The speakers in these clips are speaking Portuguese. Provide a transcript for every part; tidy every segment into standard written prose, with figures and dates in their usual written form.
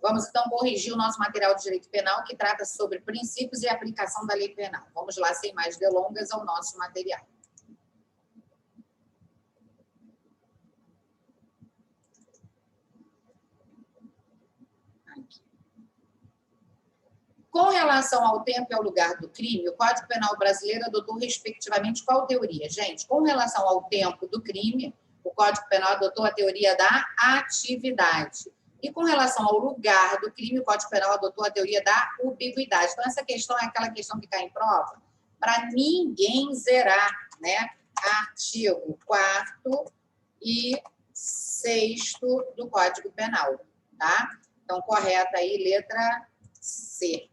Vamos, então, corrigir o nosso material de direito penal, que trata sobre princípios e aplicação da lei penal. Vamos lá, sem mais delongas, ao nosso material. Aqui. Com relação ao tempo e ao lugar do crime, o Código Penal brasileiro adotou, respectivamente, qual teoria? Gente, com relação ao tempo do crime, o Código Penal adotou a teoria da atividade. E com relação ao lugar do crime, o Código Penal adotou a teoria da ubiguidade. Então, essa questão é aquela questão que cai em prova para ninguém zerar, né? Artigo 4º e 6º do Código Penal, tá? Então, correta aí, letra C.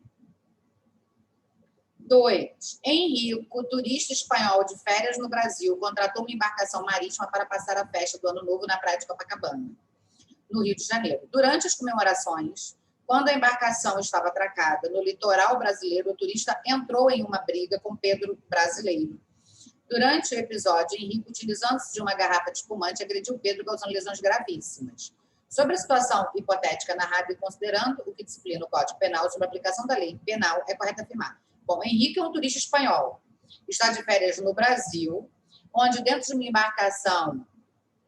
2. Henrico, turista espanhol de férias no Brasil, contratou uma embarcação marítima para passar a festa do Ano Novo na praia de Copacabana, no Rio de Janeiro. Durante as comemorações, quando a embarcação estava atracada no litoral brasileiro, o turista entrou em uma briga com Pedro Brasileiro. Durante o episódio, Henrique, utilizando-se de uma garrafa de espumante, agrediu Pedro, causando lesões gravíssimas. Sobre a situação hipotética narrada e considerando o que disciplina o Código Penal sobre a aplicação da lei penal, é correto afirmar. Bom, Henrique é um turista espanhol, está de férias no Brasil, onde dentro de uma embarcação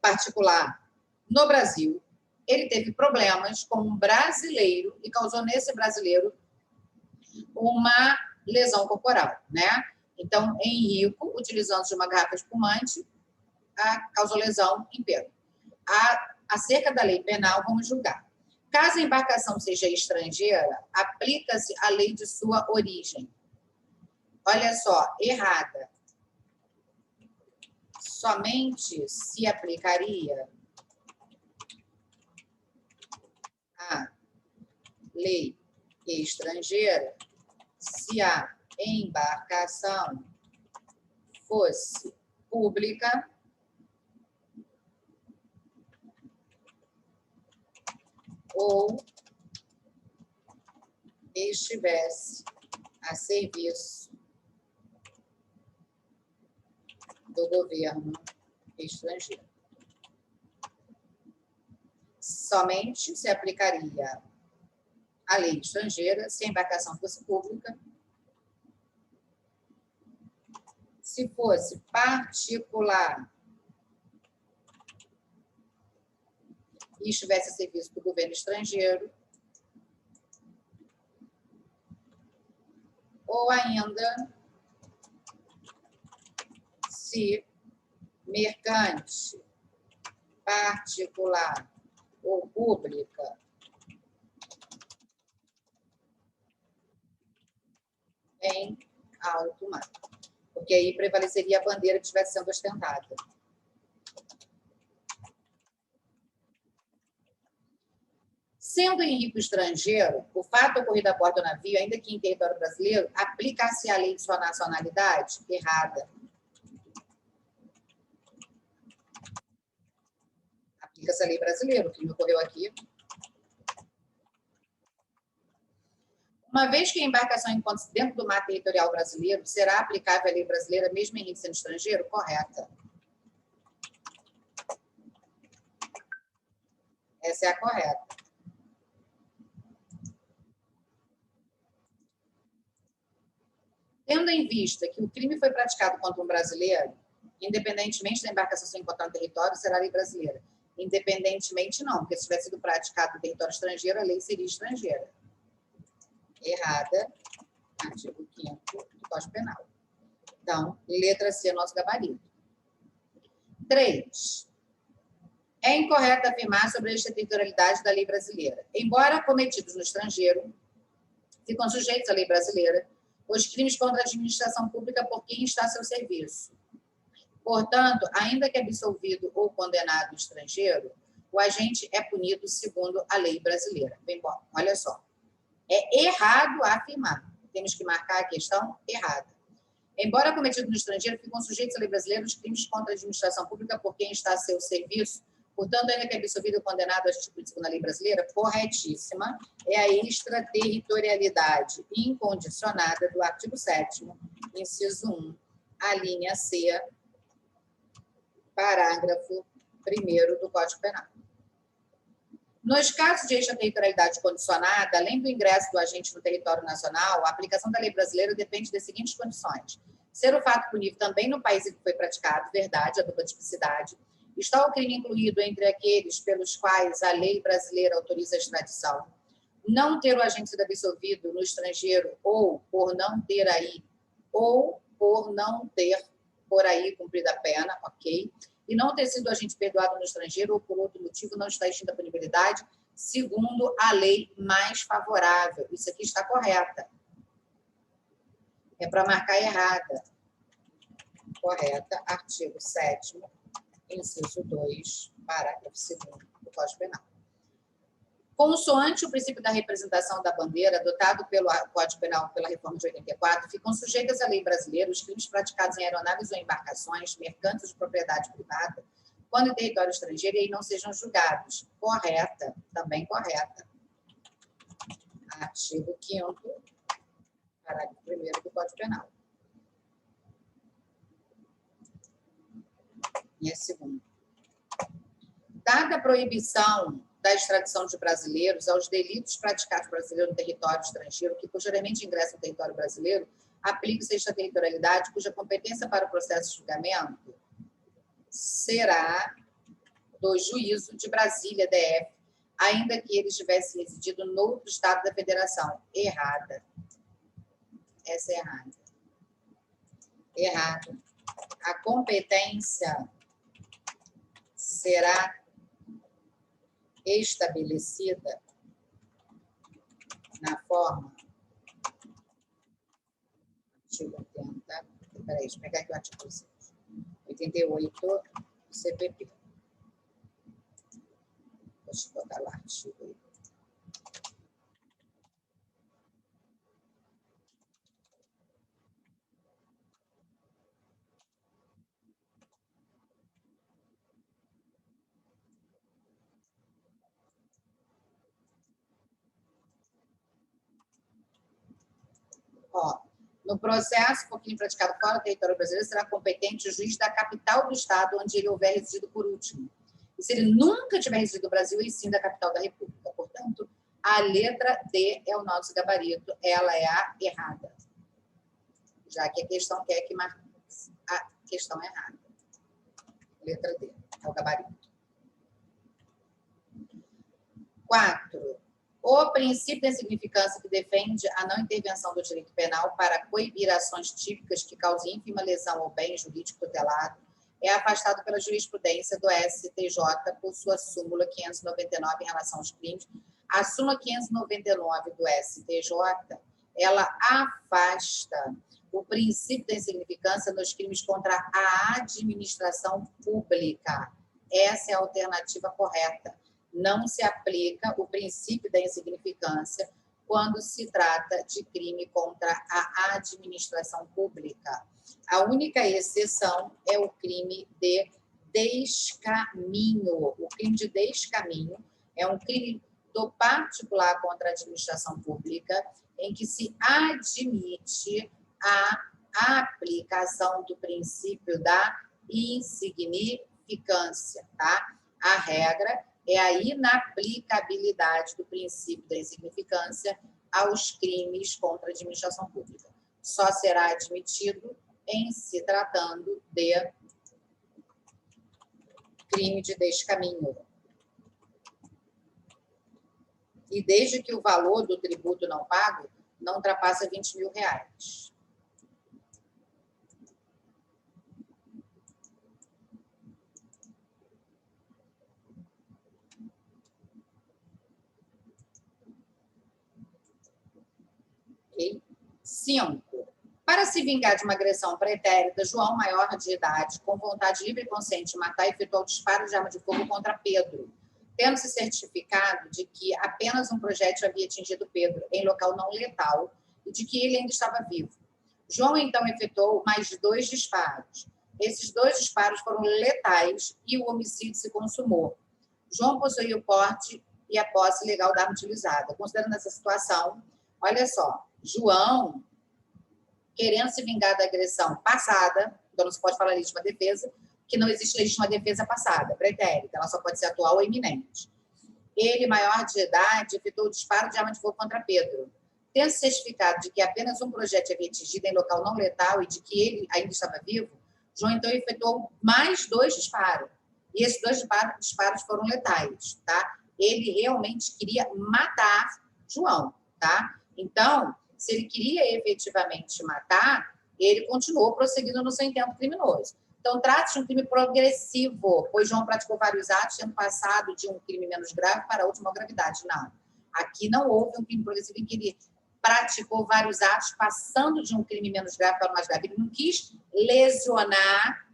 particular no Brasil, ele teve problemas com um brasileiro e causou nesse brasileiro uma lesão corporal, né? Então, Henrico, utilizando-se de uma garrafa espumante, causou lesão em Pedro. Acerca da lei penal, vamos julgar. Caso a embarcação seja estrangeira, aplica-se a lei de sua origem. Olha só, errada. Somente se aplicaria a lei estrangeira se a embarcação fosse pública ou estivesse a serviço do governo estrangeiro. Somente se aplicaria a lei estrangeira se a embarcação fosse pública, se fosse particular e estivesse a serviço do governo estrangeiro, ou ainda se mercante, particular ou pública em alto mar. Porque aí prevaleceria a bandeira que estivesse sendo ostentada. Sendo Henrique estrangeiro, o fato ocorrido a bordo do navio, ainda que em território brasileiro, aplica-se a lei de sua nacionalidade? Errada. Aplica-se a lei brasileira, o crime ocorreu aqui. Uma vez que a embarcação encontre-se dentro do mar territorial brasileiro, será aplicável a lei brasileira, mesmo Henrique sendo estrangeiro? Correta. Essa é a correta. Tendo em vista que o crime foi praticado contra um brasileiro, independentemente da embarcação se encontrar no território, será a lei brasileira. Independentemente, não, porque se tivesse sido praticado no território estrangeiro, a lei seria estrangeira. Errada, artigo 5º do Código Penal. Então, letra C, nosso gabarito. 3. É incorreto afirmar sobre a extraterritorialidade da lei brasileira. Embora cometidos no estrangeiro, ficam sujeitos à lei brasileira os crimes contra a administração pública por quem está a seu serviço. Portanto, ainda que absolvido ou condenado estrangeiro, o agente é punido segundo a lei brasileira. Bem, bom, olha só. É errado afirmar. Temos que marcar a questão errada. Embora cometido no estrangeiro, ficam sujeitos à lei brasileira os crimes contra a administração pública por quem está a seu serviço. Portanto, ainda que absolvido ou condenado a atitude segundo a lei brasileira, corretíssima, é a extraterritorialidade incondicionada do artigo 7º, inciso 1, a linha C, parágrafo 1º do Código Penal. Nos casos de extraterritorialidade condicionada, além do ingresso do agente no território nacional, a aplicação da lei brasileira depende das seguintes condições: ser o fato punível também no país em que foi praticado, verdade, a dupla tipicidade. Está o crime incluído entre aqueles pelos quais a lei brasileira autoriza a extradição. Não ter o agente sido absolvido no estrangeiro ou por não ter por aí cumprido a pena, ok? E não ter sido agente perdoado no estrangeiro ou por outro motivo não está extinta a punibilidade, segundo a lei mais favorável. Isso aqui está correta. É para marcar errada. Correta, artigo 7º, inciso 2, parágrafo 2º do Código Penal. Consoante o princípio da representação da bandeira, adotado pelo Código Penal pela reforma de 84, ficam sujeitas à lei brasileira os crimes praticados em aeronaves ou embarcações, mercantes de propriedade privada, quando em território estrangeiro, e aí não sejam julgados. Correta, também correta. Artigo 5º, parágrafo 1º do Código Penal. E é segundo. Dada a proibição da extradição de brasileiros aos delitos praticados por brasileiro no território estrangeiro, que posteriormente ingressam no território brasileiro, aplica-se a extraterritorialidade, cuja competência para o processo de julgamento será do juízo de Brasília, DF, ainda que ele tivesse residido no outro estado da federação. Errada. Essa é errada. Errado. A competência será estabelecida na forma artigo 80, peraí, deixa eu pegar aqui o artigo 88 do CPP. Deixa eu botar lá, artigo 8. Ó, no processo por crime praticado fora do território brasileiro, será competente o juiz da capital do estado onde ele houver residido por último. E se ele nunca tiver residido no Brasil, e sim da capital da República. Portanto, a letra D é o nosso gabarito, ela é a errada. Já que a questão quer que marque a questão errada. Letra D é o gabarito. 4. O princípio da insignificância que defende a não intervenção do direito penal para coibir ações típicas que causem ínfima lesão ao bem jurídico tutelado é afastado pela jurisprudência do STJ por sua súmula 599 em relação aos crimes. A súmula 599 do STJ, ela afasta o princípio da insignificância nos crimes contra a administração pública. Essa é a alternativa correta. Não se aplica o princípio da insignificância quando se trata de crime contra a administração pública. A única exceção é o crime de descaminho. O crime de descaminho é um crime do particular contra a administração pública em que se admite a aplicação do princípio da insignificância, tá? A regra é a inaplicabilidade do princípio da insignificância aos crimes contra a administração pública. Só será admitido em se tratando de crime de descaminho. E desde que o valor do tributo não pago não ultrapassa R$20 mil. Okay? 5. Para se vingar de uma agressão pretérita, João, maior de idade, com vontade livre e consciente de matar, efetuou o disparo de arma de fogo contra Pedro, tendo-se certificado de que apenas um projétil havia atingido Pedro em local não letal e de que ele ainda estava vivo. João, então, efetuou mais 2 disparos. Esses 2 disparos foram letais e o homicídio se consumou. João possuía o porte e a posse legal da arma utilizada. Considerando essa situação, olha só, João, querendo se vingar da agressão passada, então não se pode falar legítima defesa, que não existe legítima defesa passada, pretérita, ela só pode ser atual ou iminente. ele, maior de idade, efetuou o disparo de arma de fogo contra Pedro. Tendo certificado de que apenas um projétil havia atingido em local não letal e de que ele ainda estava vivo, João, então, efetuou mais 2 disparos. E esses 2 disparos foram letais, tá? Ele realmente queria matar João, tá? Então, se ele queria efetivamente matar, ele continuou prosseguindo no seu intento criminoso. Então, trata-se de um crime progressivo, pois João praticou vários atos, tendo passado de um crime menos grave para outro de maior gravidade. Não. Aqui não houve um crime progressivo em que ele praticou vários atos, passando de um crime menos grave para o mais grave. Ele não quis lesionar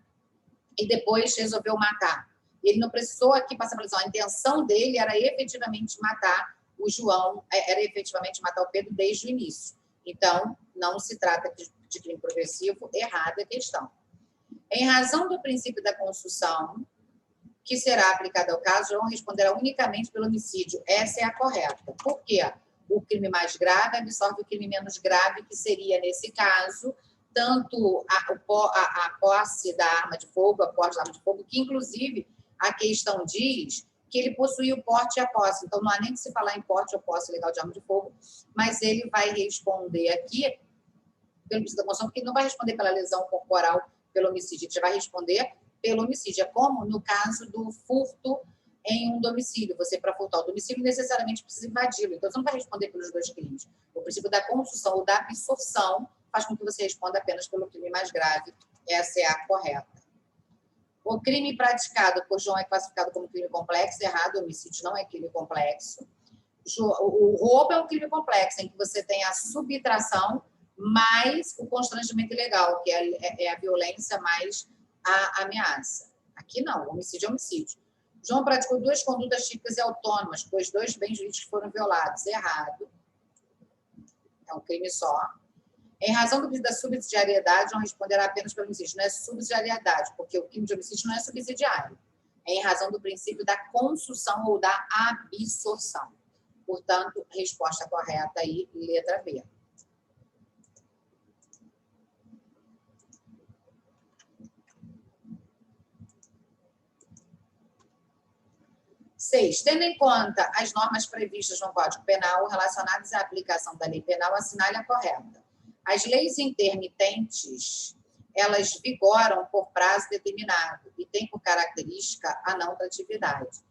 e depois resolveu matar. Ele não precisou aqui passar pela lesão. A intenção dele era efetivamente matar o João, era efetivamente matar o Pedro desde o início. Então, não se trata de crime progressivo, errada a questão. Em razão do princípio da construção, que será aplicado ao caso, João responderá unicamente pelo homicídio. Essa é a correta. Por quê? O crime mais grave absorve o crime menos grave, que seria, nesse caso, tanto a posse da arma de fogo, a posse da arma de fogo, que, inclusive, a questão diz que ele possuía o porte e a posse. Então, não há nem que se falar em porte ou posse legal de arma de fogo, mas ele vai responder aqui pelo princípio da construção, porque ele não vai responder pela lesão corporal, pelo homicídio, ele já vai responder pelo homicídio. É como no caso do furto em um domicílio. Você, para furtar o domicílio, necessariamente precisa invadi-lo. Então, você não vai responder pelos 2 crimes. O princípio da construção ou da absorção faz com que você responda apenas pelo crime mais grave. Essa é a correta. O crime praticado por João é classificado como crime complexo. Errado, o homicídio não é crime complexo. O roubo é um crime complexo, em que você tem a subtração mais o constrangimento ilegal, que é a violência mais a ameaça. Aqui não, o homicídio é homicídio. João praticou 2 condutas típicas e autônomas, pois 2 bens jurídicos foram violados. Errado. É um crime só. Em razão do princípio da subsidiariedade, João responderá apenas pelo homicídio. Não é subsidiariedade, porque o crime de homicídio não é subsidiário. É em razão do princípio da construção ou da absorção. Portanto, resposta correta aí, letra B. Seis, tendo em conta as normas previstas no Código Penal relacionadas à aplicação da lei penal, assinale a correta. As leis intermitentes, elas vigoram por prazo determinado e têm por característica a não ultratividade.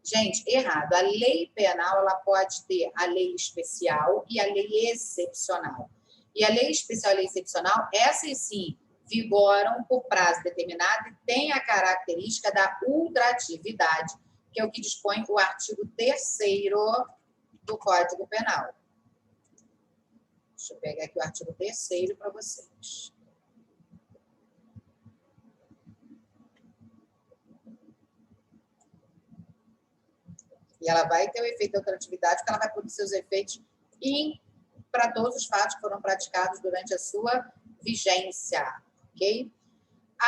Gente, errado. A lei penal, ela pode ter a lei especial e a lei excepcional. E a lei especial e a lei excepcional, essas sim, vigoram por prazo determinado e têm a característica da ultratividade, que é o que dispõe o artigo 3º do Código Penal. Deixa eu pegar aqui o artigo 3º para vocês. E ela vai ter o efeito da ultratividade, porque ela vai produzir os efeitos para todos os fatos que foram praticados durante a sua vigência, ok?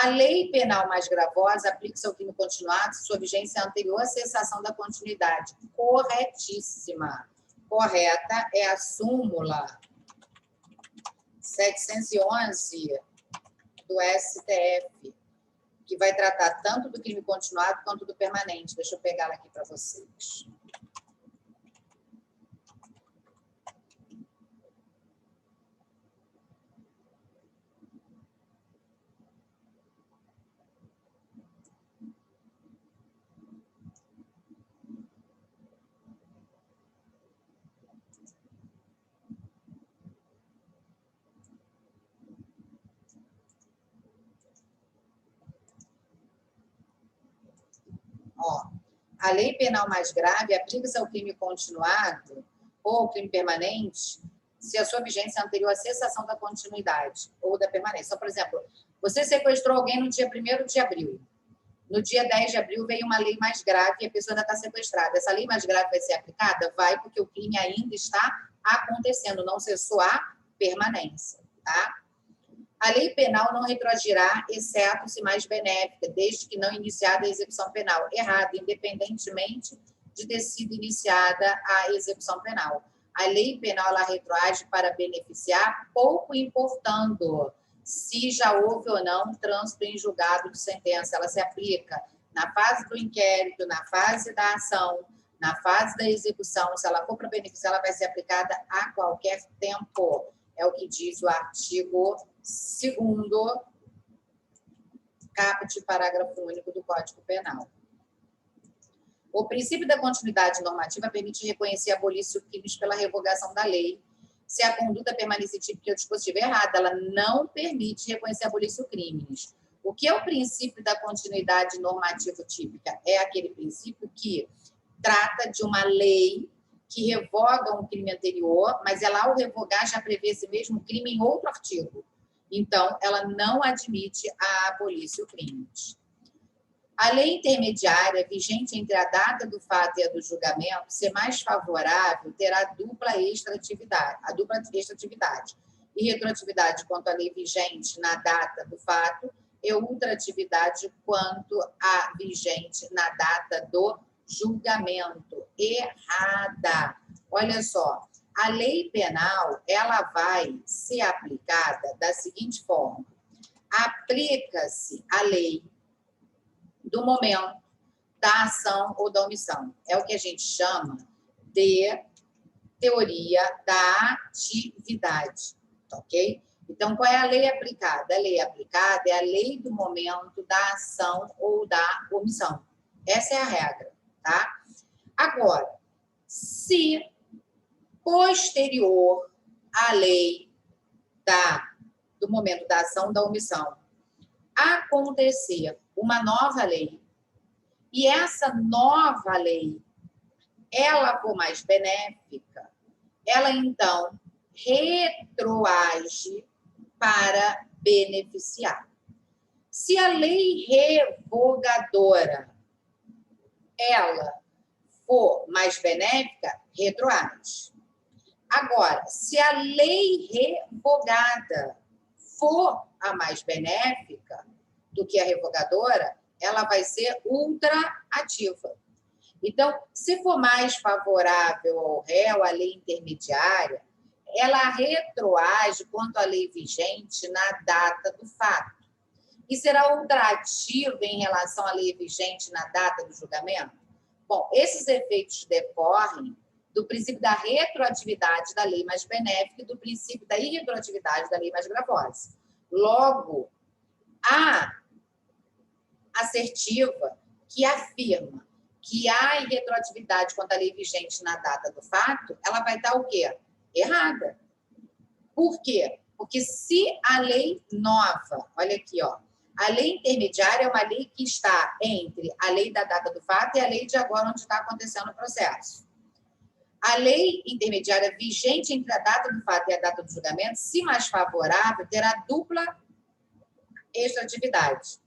A lei penal mais gravosa aplica-se ao crime continuado se sua vigência é anterior à cessação da continuidade. Corretíssima. Correta é a súmula 711 do STF, que vai tratar tanto do crime continuado quanto do permanente. Deixa eu pegar ela aqui para vocês. Ó, a lei penal mais grave aplica-se ao crime continuado ou ao crime permanente se a sua vigência é anterior à cessação da continuidade ou da permanência. Então, por exemplo, você sequestrou alguém no dia 1º de abril. No dia 10 de abril veio uma lei mais grave e a pessoa ainda está sequestrada. Essa lei mais grave vai ser aplicada? Vai, porque o crime ainda está acontecendo, não cessou a permanência, tá? A lei penal não retroagirá, exceto se mais benéfica, desde que não iniciada a execução penal. Errado, independentemente de ter sido iniciada a execução penal. A lei penal ela retroage para beneficiar, pouco importando se já houve ou não trânsito em julgado de sentença. Ela se aplica na fase do inquérito, na fase da ação, Na fase da execução, se ela for para benefício, ela vai ser aplicada a qualquer tempo. É o que diz o artigo 2º, caput, parágrafo único do Código Penal. O princípio da continuidade normativa permite reconhecer e abolir crimes pela revogação da lei, se a conduta permanecer típica e o dispositivo errado. Ela não permite reconhecer e abolir crimes. O que é o princípio da continuidade normativa típica? É aquele princípio que trata de uma lei que revoga um crime anterior, mas ela, ao revogar, já prevê esse mesmo crime em outro artigo. Então, ela não admite a abolício crimes. A lei intermediária, vigente entre a data do fato e a do julgamento, ser mais favorável, terá dupla extratividade e retroatividade quanto à lei vigente na data do fato e ultratividade quanto à vigente na data do julgamento. Errada. Olha só, a lei penal, ela vai ser aplicada da seguinte forma. Aplica-se a lei do momento da ação ou da omissão. É o que a gente chama de teoria da atividade, ok? Então, qual é a lei aplicada? A lei aplicada é a lei do momento da ação ou da omissão. Essa é a regra, tá? Agora, se posterior à lei do momento da ação ou da omissão acontecer uma nova lei, e essa nova lei, ela for mais benéfica, ela então retroage para beneficiar. Se a lei revogadora, ela for mais benéfica, retroage. Agora, se a lei revogada for a mais benéfica do que a revogadora, ela vai ser ultraativa. Então, se for mais favorável ao réu, a lei intermediária, ela retroage quanto à lei vigente na data do fato. E será ultraativa em relação à lei vigente na data do julgamento? Bom, esses efeitos decorrem do princípio da retroatividade da lei mais benéfica e do princípio da irretroatividade da lei mais gravosa. Logo, a assertiva que afirma que há irretroatividade quanto à lei vigente na data do fato, ela vai estar o quê? Errada. Por quê? Porque se a lei nova, olha aqui, ó, a lei intermediária é uma lei que está entre a lei da data do fato e a lei de agora onde está acontecendo o processo. A lei intermediária vigente entre a data do fato e a data do julgamento, se mais favorável, terá dupla extratividade.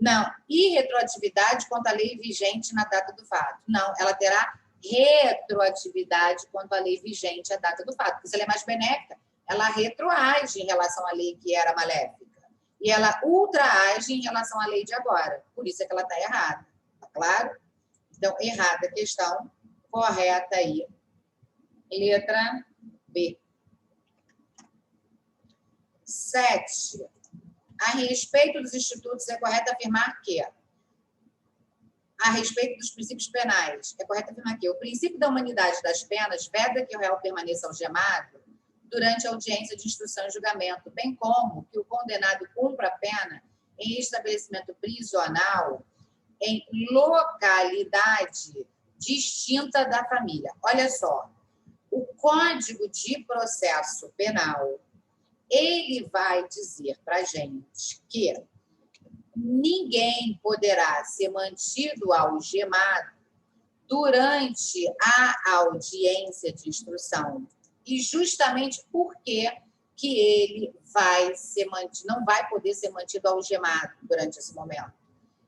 Não, irretroatividade quanto à lei vigente na data do fato. Não, ela terá retroatividade quanto à lei vigente à data do fato. Porque se ela é mais benéfica, ela retroage em relação à lei que era maléfica. E ela ultraage em relação à lei de agora. Por isso é que ela está errada. Tá claro? Então, errada a questão. Correta aí. Letra B. 7. A respeito dos institutos, é correto afirmar que, a respeito dos princípios penais, é correto afirmar que o princípio da humanidade das penas veda que o réu permaneça algemado durante a audiência de instrução e julgamento, bem como que o condenado cumpra a pena em estabelecimento prisional em localidade distinta da família. Olha só, o Código de Processo Penal, ele vai dizer para a gente que ninguém poderá ser mantido algemado durante a audiência de instrução. E justamente porque que ele vai ser mantido, não vai poder ser mantido algemado durante esse momento.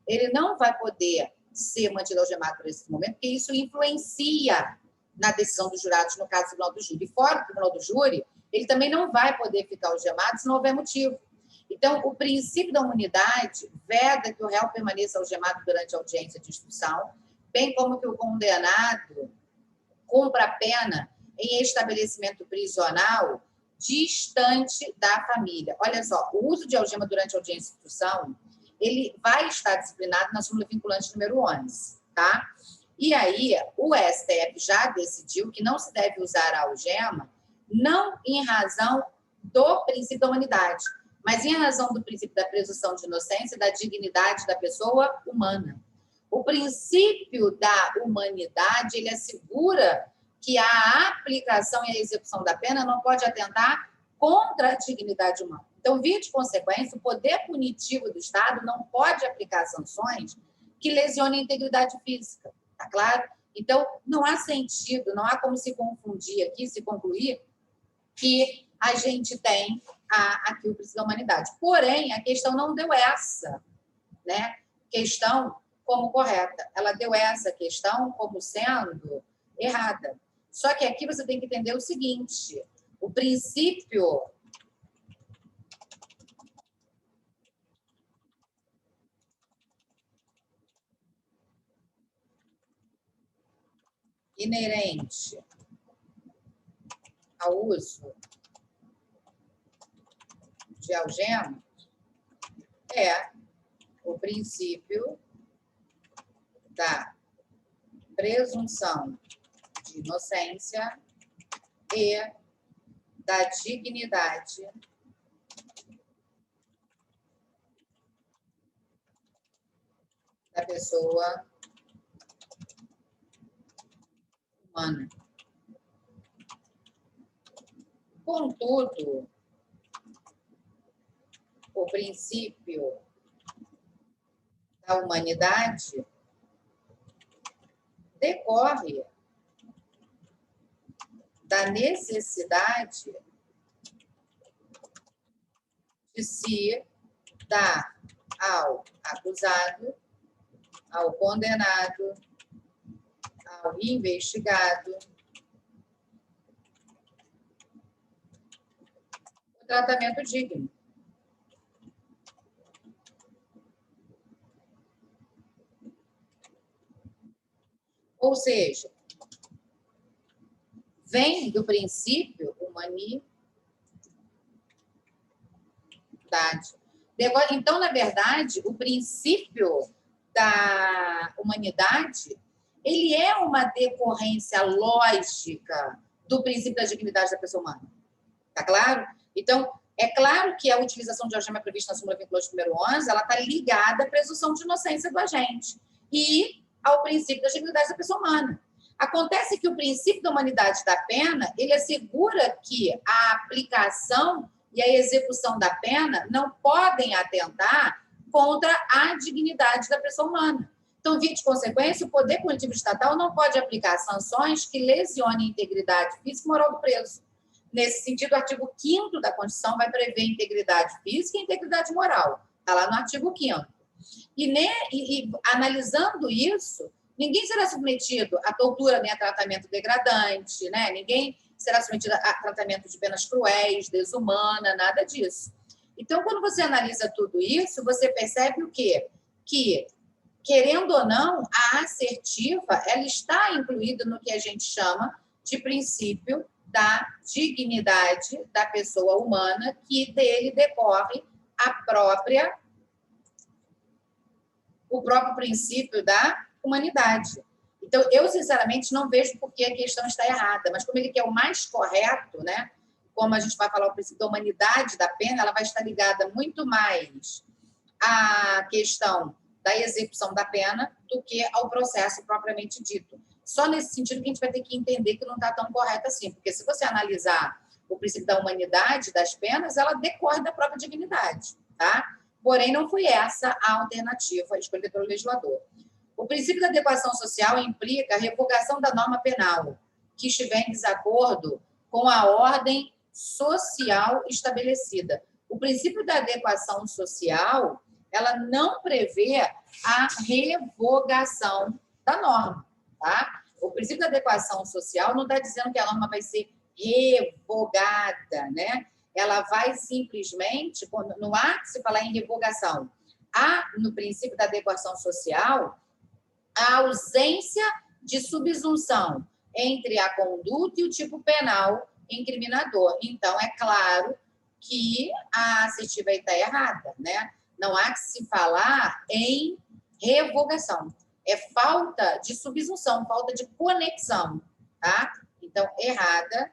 Ele não vai poder ser mantido algemado por esse momento, porque isso influencia na decisão dos jurados, no caso do tribunal do júri. E fora do tribunal do júri, ele também não vai poder ficar algemado se não houver motivo. Então, o princípio da imunidade veda que o réu permaneça algemado durante a audiência de instrução, bem como que o condenado cumpra a pena em estabelecimento prisional distante da família. Olha só, o uso de algema durante a audiência de instrução, ele vai estar disciplinado na súmula vinculante número 11, tá? E aí, o STF já decidiu que não se deve usar a algema, não em razão do princípio da humanidade, mas em razão do princípio da presunção de inocência e da dignidade da pessoa humana. O princípio da humanidade, ele assegura que a aplicação e a execução da pena não pode atentar contra a dignidade humana. Então, via de consequência, o poder punitivo do Estado não pode aplicar sanções que lesionem a integridade física, tá claro? Então, não há sentido, não há como se confundir aqui, se concluir que a gente tem aqui o princípio da humanidade. Porém, a questão não deu essa, né, questão como correta. Ela deu essa questão como sendo errada. Só que aqui você tem que entender o seguinte: o princípio inerente ao uso de algemas é o princípio da presunção de inocência e da dignidade da pessoa humana. Contudo, o princípio da humanidade decorre da necessidade de se dar ao acusado, ao condenado, ao investigado, o tratamento digno. Ou seja, vem do princípio humanidade. Então, na verdade, o princípio da humanidade, ele é uma decorrência lógica do princípio da dignidade da pessoa humana. Tá claro? Então, é claro que a utilização de algema prevista na súmula vinculante número 11, ela está ligada à presunção de inocência do agente e ao princípio da dignidade da pessoa humana. Acontece que o princípio da humanidade da pena, ele assegura que a aplicação e a execução da pena não podem atentar contra a dignidade da pessoa humana. Então, via de consequência, o poder punitivo estatal não pode aplicar sanções que lesionem a integridade física e moral do preso. Nesse sentido, o artigo 5º da Constituição vai prever integridade física e integridade moral. Está lá no artigo 5º. E analisando isso, ninguém será submetido a tortura nem a tratamento degradante, né? Ninguém será submetido a tratamento de penas cruéis, desumana, nada disso. Então, quando você analisa tudo isso, você percebe o quê? Que, querendo ou não, a assertiva, ela está incluída no que a gente chama de princípio da dignidade da pessoa humana, que dele decorre o próprio princípio da humanidade. Então, eu, sinceramente, não vejo por que a questão está errada, mas como ele quer o mais correto, né? Como a gente vai falar o princípio da humanidade da pena, ela vai estar ligada muito mais à questão da execução da pena do que ao processo propriamente dito. Só nesse sentido que a gente vai ter que entender que não está tão correto assim, porque se você analisar o princípio da humanidade das penas, ela decorre da própria dignidade, tá? Porém, não foi essa a alternativa escolhida pelo legislador. O princípio da adequação social implica a revogação da norma penal que estiver em desacordo com a ordem social estabelecida. O princípio da adequação social, ela não prevê a revogação da norma, tá? O princípio da adequação social não está dizendo que a norma vai ser revogada, né? Ela vai simplesmente, não há que se falar em revogação. Há, no princípio da adequação social, a ausência de subsunção entre a conduta e o tipo penal incriminador. Então, é claro que a assertiva está errada, né? Não há que se falar em revogação. É falta de subsunção, falta de conexão, tá? Então, errada.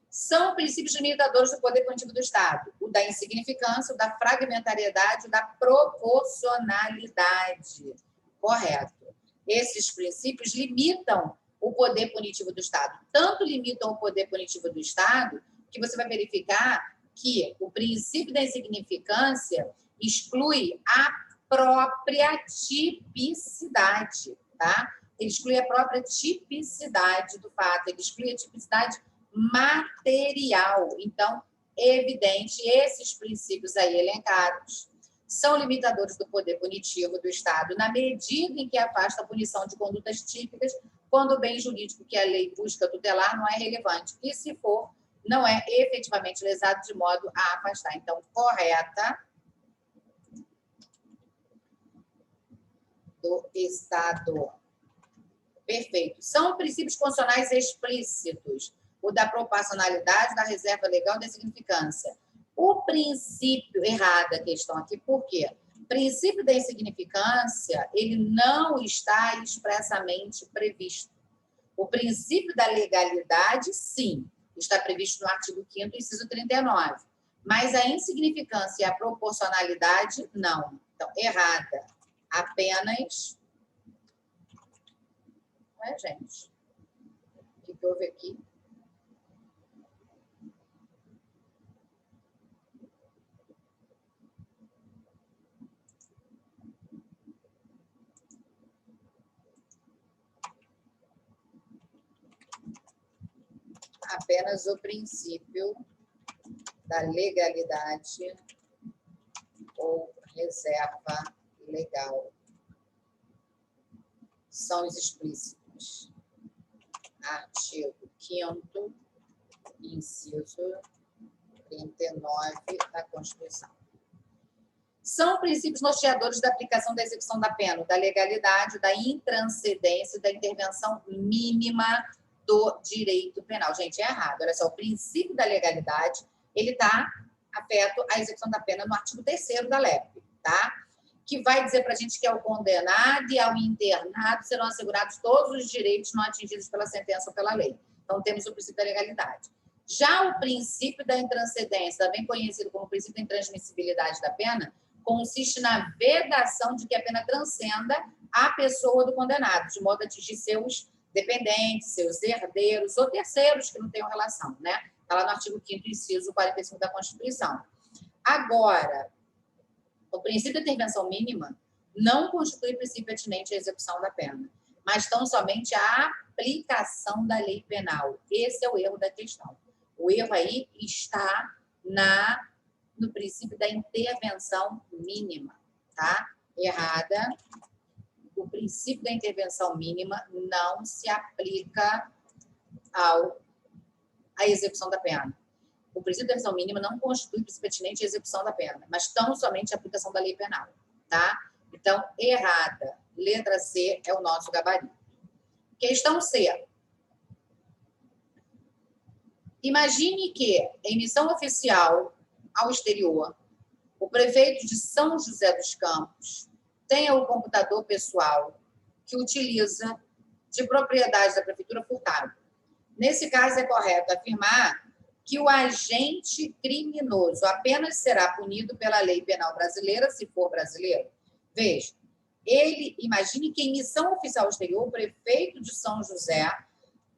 São princípios limitadores do poder punitivo do Estado. O da insignificância, o da fragmentariedade, o da proporcionalidade. Correto. Esses princípios limitam o poder punitivo do Estado. Tanto limitam o poder punitivo do Estado que você vai verificar que o princípio da insignificância exclui a própria tipicidade, tá? Ele exclui a própria tipicidade do fato, ele exclui a tipicidade material. Então, evidente, esses princípios aí elencados são limitadores do poder punitivo do Estado na medida em que afasta a punição de condutas típicas quando o bem jurídico que a lei busca tutelar não é relevante e, se for, não é efetivamente lesado de modo a afastar. Então, correta do Estado. Perfeito. São princípios constitucionais explícitos. O da proporcionalidade, da reserva legal, da insignificância. O princípio, errada a questão aqui, por quê? O princípio da insignificância, ele não está expressamente previsto. O princípio da legalidade, sim, está previsto no artigo 5º, inciso 39. Mas a insignificância e a proporcionalidade, não. Então, errada. Apenas... Ué, gente? O que houve aqui? Apenas o princípio da legalidade ou reserva legal são os explícitos. Artigo 5º, inciso 39 da Constituição. São princípios norteadores da aplicação da execução da pena, da legalidade, da intranscendência, da intervenção mínima do direito penal. Gente, é errado. Olha só, o princípio da legalidade, ele está afeto à execução da pena no artigo 3º da LEP, tá? Que vai dizer para a gente que ao condenado e ao internado serão assegurados todos os direitos não atingidos pela sentença ou pela lei. Então, temos o princípio da legalidade. Já o princípio da intranscendência, também conhecido como princípio da intransmissibilidade da pena, consiste na vedação de que a pena transcenda a pessoa do condenado, de modo a atingir seus dependentes, seus herdeiros ou terceiros que não tenham relação, né? Está lá no artigo 5º, inciso 45 da Constituição. Agora, o princípio da intervenção mínima não constitui princípio atinente à execução da pena, mas tão somente a aplicação da lei penal. Esse é o erro da questão. O erro aí está no princípio da intervenção mínima, tá? Errada. O princípio da intervenção mínima não se aplica à execução da pena. O princípio da intervenção mínima não constitui princípio pertinente à execução da pena, mas tão somente a aplicação da lei penal, tá? Então, errada. Letra C é o nosso gabarito. Questão C. Imagine que, em missão oficial ao exterior, o prefeito de São José dos Campos tenha o computador pessoal que utiliza de propriedade da prefeitura furtado. Nesse caso, é correto afirmar que o agente criminoso apenas será punido pela lei penal brasileira, se for brasileiro. Veja, imagine que em missão oficial ao exterior, o prefeito de São José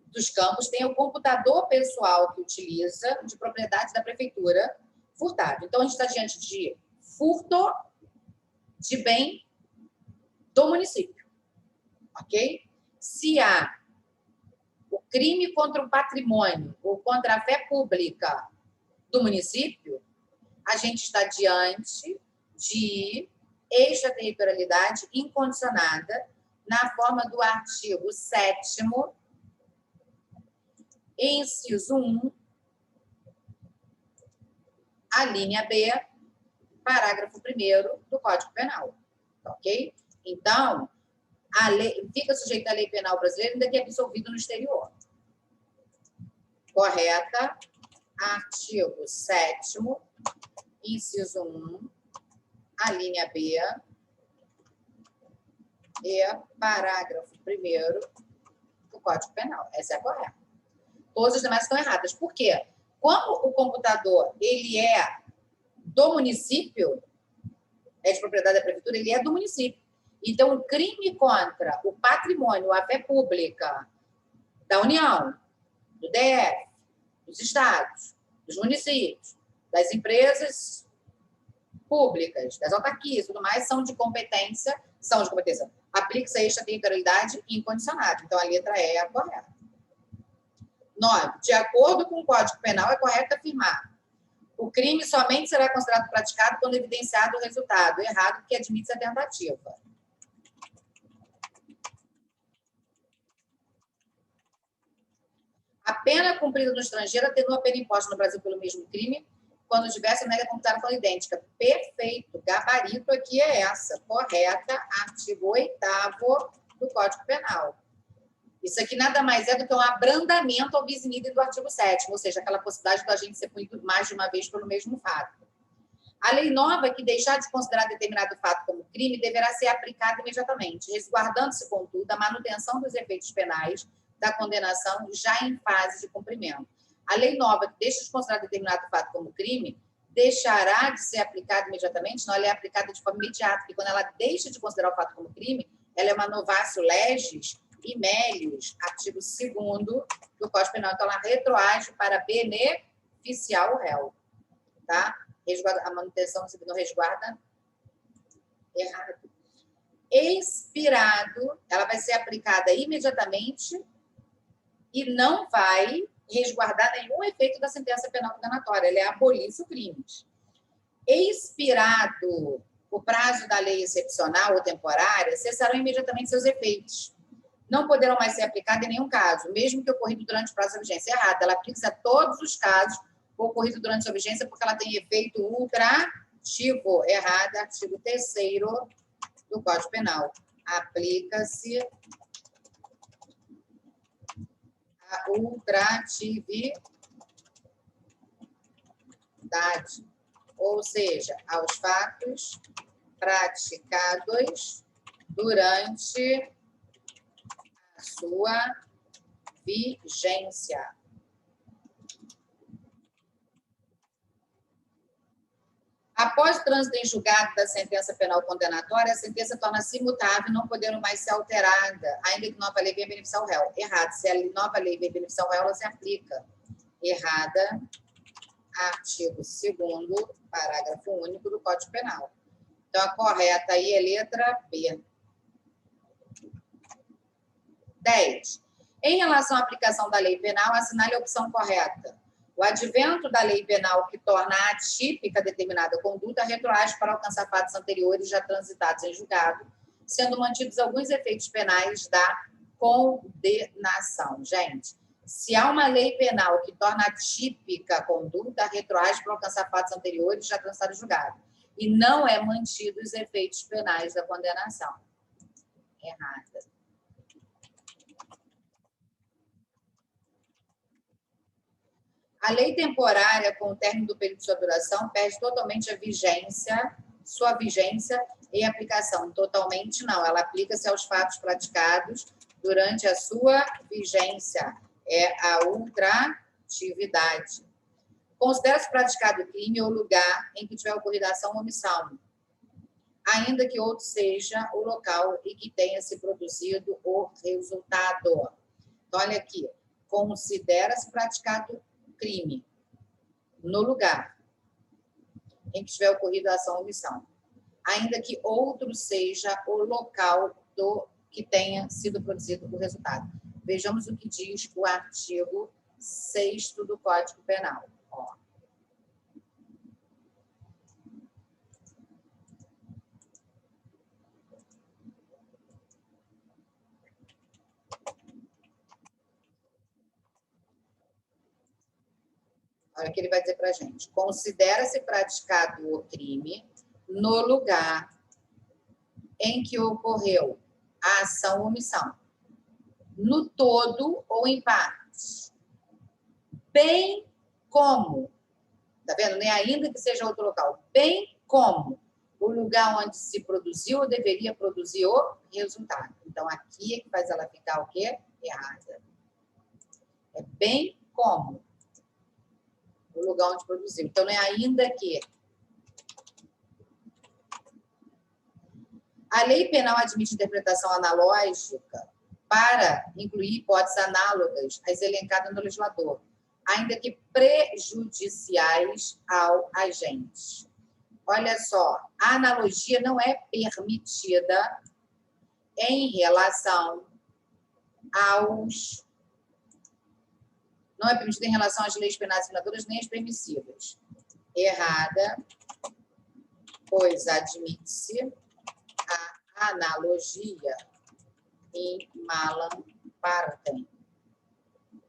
dos Campos tenha o computador pessoal que utiliza de propriedade da prefeitura furtado. Então, a gente está diante de furto de bem do município, ok? Se há o crime contra o patrimônio ou contra a fé pública do município, a gente está diante de extraterritorialidade incondicionada na forma do artigo 7º, inciso 1, a linha B, parágrafo 1º do Código Penal, ok? Então, a lei fica sujeita à lei penal brasileira ainda que é absolvido no exterior. Correta. Artigo 7º, inciso 1, a linha B e parágrafo 1º do Código Penal. Essa é a correta. Todas as demais estão erradas. Por quê? Como o computador ele é do município, é de propriedade da prefeitura, ele é do município. Então, o crime contra o patrimônio, a fé pública da União, do DF, dos estados, dos municípios, das empresas públicas, das autarquias e tudo mais, são de competência, aplica-se a extraterritorialidade incondicionada. Então, a letra E é a correta. 9. De acordo com o Código Penal, é correto afirmar: o crime somente será considerado praticado quando evidenciado o resultado. Errado, porque admite-se a tentativa. A pena cumprida no estrangeiro atenua a pena imposta no Brasil pelo mesmo crime, quando diversa maneira computada quando idêntica. Perfeito. Gabarito aqui é essa. Correta. Artigo 8º do Código Penal. Isso aqui nada mais é do que um abrandamento ao bis in idem do artigo 7º, ou seja, aquela possibilidade do agente ser punido mais de uma vez pelo mesmo fato. A lei nova, que deixar de considerar determinado fato como crime, deverá ser aplicada imediatamente, resguardando-se, contudo, a manutenção dos efeitos penais da condenação já em fase de cumprimento. A lei nova, que deixa de considerar determinado fato como crime, deixará de ser aplicada imediatamente, não, ela é aplicada de forma imediata, porque quando ela deixa de considerar o fato como crime, ela é uma novatio legis e melius, artigo 2º do Código Penal. Então, ela retroage para beneficiar o réu. Tá? A manutenção não resguarda. Errado. Expirado, ela vai ser aplicada imediatamente e não vai resguardar nenhum efeito da sentença penal condenatória. Ela é abolir-se o crime. Expirado o prazo da lei excepcional ou temporária, cessarão imediatamente seus efeitos. Não poderão mais ser aplicadas em nenhum caso, mesmo que ocorrido durante o prazo da vigência. Errado, ela aplica-se a todos os casos ocorrido durante sua vigência, porque ela tem efeito ultrativo. Errado, artigo 3º do Código Penal. Aplica-se a ultratividade, ou seja, aos fatos praticados durante a sua vigência. Após o trânsito em julgado da sentença penal condenatória, a sentença torna-se imutável e não podendo mais ser alterada, ainda que nova lei venha beneficiar o réu. Errado. Se a nova lei vem beneficiar o réu, ela se aplica. Errada. Artigo 2º, parágrafo único do Código Penal. Então, a correta aí é letra B. 10. Em relação à aplicação da lei penal, assinale a opção correta. O advento da lei penal que torna atípica determinada conduta retroage para alcançar fatos anteriores já transitados em julgado, sendo mantidos alguns efeitos penais da condenação. Gente, se há uma lei penal que torna atípica a conduta, retroage para alcançar fatos anteriores já transitados em julgado, e não é mantido os efeitos penais da condenação. Errada. A lei temporária, com o término do período de sua duração, perde totalmente sua vigência e aplicação. Totalmente não, ela aplica-se aos fatos praticados durante a sua vigência. É a ultratividade. Considera-se praticado o crime ou lugar em que tiver ocorrido a ação ou omissão, ainda que outro seja o local em que tenha se produzido o resultado. Então, olha aqui. Considera-se praticado crime no lugar em que tiver ocorrido a ação ou omissão, ainda que outro seja o local do que tenha sido produzido o resultado. Vejamos o que diz o artigo 6º do Código Penal. Ó. Olha o que ele vai dizer para a gente. Considera-se praticado o crime no lugar em que ocorreu a ação ou omissão, no todo ou em partes, bem como, Tá vendo? Nem ainda que seja outro local. Bem como o lugar onde se produziu ou deveria produzir o resultado. Então, aqui é que faz ela ficar o quê? Errada. É bem como o lugar onde produziu. Então, não é ainda que. A lei penal admite interpretação analógica para incluir hipóteses análogas às elencadas no legislador, ainda que prejudiciais ao agente. Olha só, a analogia não é permitida em relação aos... Não é permitida em relação às leis penais disciplinadoras nem às permissivas. Errada, pois admite-se a analogia em malam partem.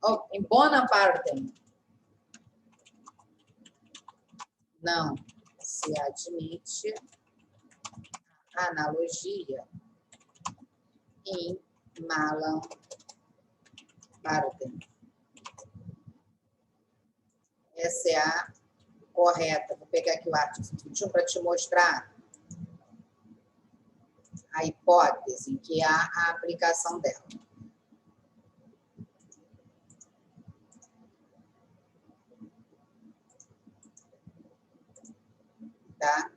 Oh, em bonam partem. Não se admite a analogia em malam partem. Essa é a correta. Vou pegar aqui o artigo 121 para te mostrar a hipótese, que é a aplicação dela. Tá?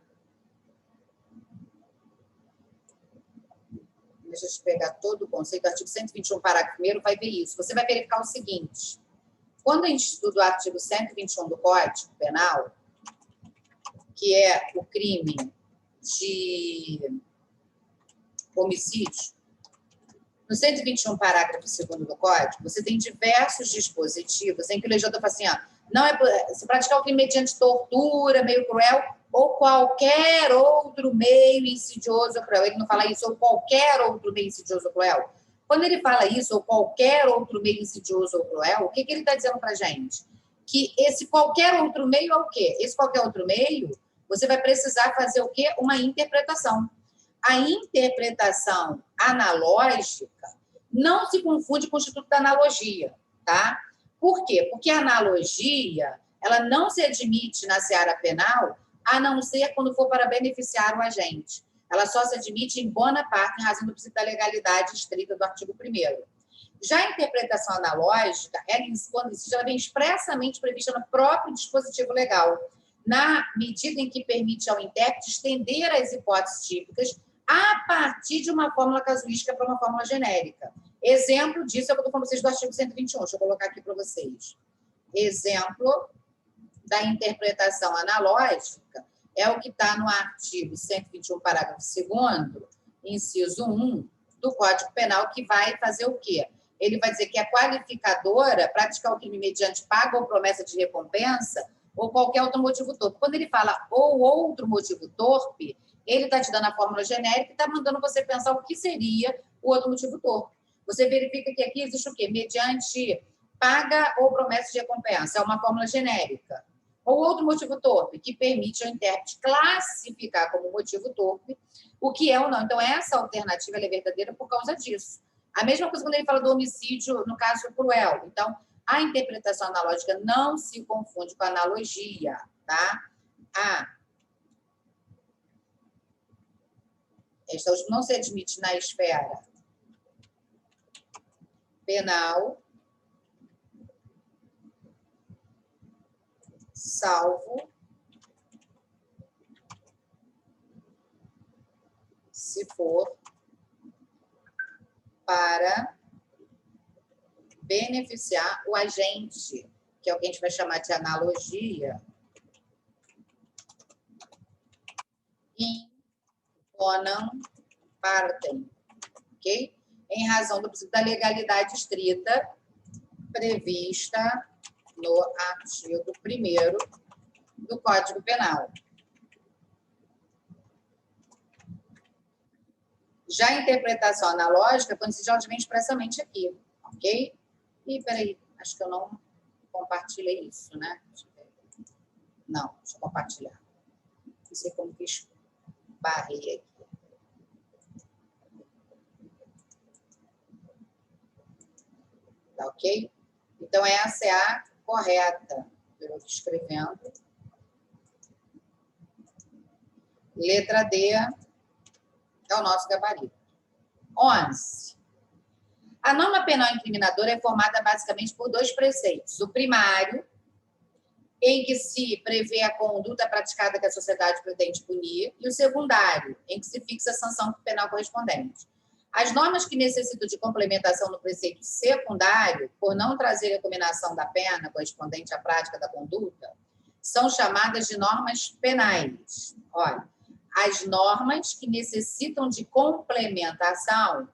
Deixa eu te pegar todo o conceito. O artigo 121, parágrafo 1º, vai ver isso. Você vai verificar o seguinte. Quando a gente estuda o artigo 121 do Código Penal, que é o crime de homicídio, no 121, parágrafo 2º do Código, você tem diversos dispositivos em que o legislador fala assim, não é se praticar o crime mediante tortura, meio cruel, ou qualquer outro meio insidioso ou cruel. Ele não fala isso, ou qualquer outro meio insidioso ou cruel. Quando ele fala isso, ou qualquer outro meio insidioso ou cruel, o que ele está dizendo para a gente? Que esse qualquer outro meio é o quê? Esse qualquer outro meio, você vai precisar fazer o quê? Uma interpretação. A interpretação analógica não se confunde com o Instituto da Analogia, tá? Por quê? Porque a analogia, ela não se admite na seara penal, a não ser quando for para beneficiar o agente. Ela só se admite em bona parte, em razão do princípio da legalidade estrita do artigo 1º. Já a interpretação analógica, quando existe, ela vem expressamente prevista no próprio dispositivo legal, na medida em que permite ao intérprete estender as hipóteses típicas a partir de uma fórmula casuística para uma fórmula genérica. Exemplo disso é o que eu estou falando para vocês do artigo 121. Deixa eu colocar aqui para vocês. Exemplo da interpretação analógica é o que está no artigo 121, parágrafo 2º, inciso 1 do Código Penal, que vai fazer o quê? Ele vai dizer que a qualificadora praticar o crime mediante pago ou promessa de recompensa ou qualquer outro motivo torpe. Quando ele fala ou outro motivo torpe, ele está te dando a fórmula genérica e está mandando você pensar o que seria o outro motivo torpe. Você verifica que aqui existe o quê? Mediante paga ou promessa de recompensa. É uma fórmula genérica. Ou outro motivo torpe, que permite ao intérprete classificar como motivo torpe o que é ou não. Então, essa alternativa é verdadeira por causa disso. A mesma coisa quando ele fala do homicídio, no caso cruel. Então, a interpretação analógica não se confunde com a analogia, tá? Esta não se admite na esfera penal, salvo se for para beneficiar o agente, que é o que a gente vai chamar de analogia, in bonam partem, ok? Em razão do princípio da legalidade estrita prevista no artigo 1º do Código Penal. Já a interpretação analógica, quando se já vem expressamente aqui, ok? E, peraí, acho que eu não compartilhei isso, né? Não, deixa eu compartilhar. Não sei como que esbarrei aqui. Tá ok? Então, essa é a correta. Eu estou escrevendo. Letra D é o nosso gabarito. 11. A norma penal incriminadora é formada basicamente por dois preceitos. O primário, em que se prevê a conduta praticada que a sociedade pretende punir, e o secundário, em que se fixa a sanção penal correspondente. As normas que necessitam de complementação no preceito secundário, por não trazer a combinação da pena correspondente à prática da conduta, são chamadas de normas penais. Olha, as normas que necessitam de complementação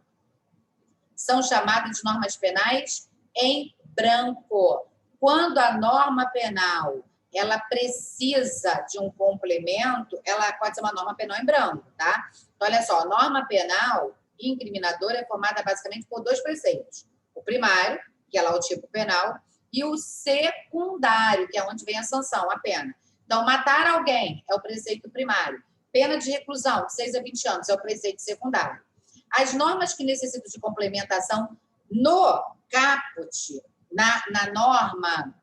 são chamadas de normas penais em branco. Quando a norma penal ela precisa de um complemento, ela pode ser uma norma penal em branco, tá? Então, olha só, a norma penal incriminadora é formada basicamente por dois preceitos. O primário, que é lá o tipo penal, e o secundário, que é onde vem a sanção, a pena. Então, matar alguém é o preceito primário. Pena de reclusão, de 6 a 20 anos, é o preceito secundário. As normas que necessitam de complementação no caput, na norma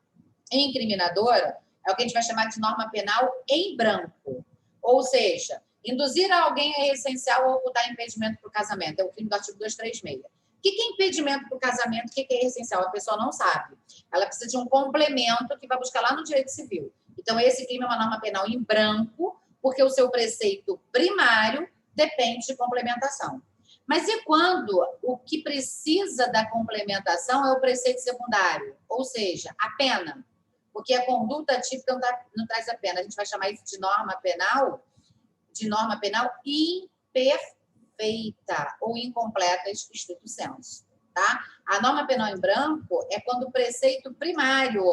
incriminadora, é o que a gente vai chamar de norma penal em branco. Ou seja, induzir alguém é essencial ou ocultar impedimento para o casamento. É o crime do artigo 236. O que é impedimento para o casamento? O que é essencial? A pessoa não sabe. Ela precisa de um complemento que vai buscar lá no direito civil. Então, esse crime é uma norma penal em branco, porque o seu preceito primário depende de complementação. Mas e quando o que precisa da complementação é o preceito secundário? Ou seja, a pena. Porque a conduta típica não traz a pena. A gente vai chamar isso de norma penal imperfeita ou incompleta, estricto sensu. Tá? A norma penal em branco é quando o preceito primário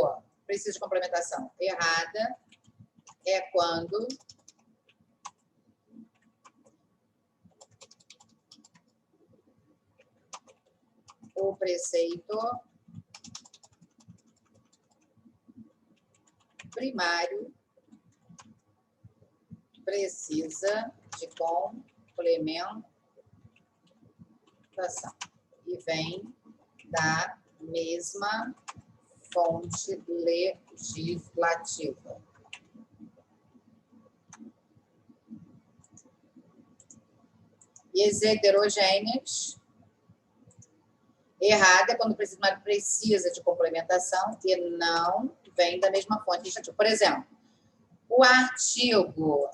precisa de complementação. Errada é quando o preceito primário precisa de complementação e vem da mesma fonte legislativa. E as heterogêneas, errada é quando o preceito primário precisa de complementação e não vem da mesma fonte legislativa. Por exemplo, o artigo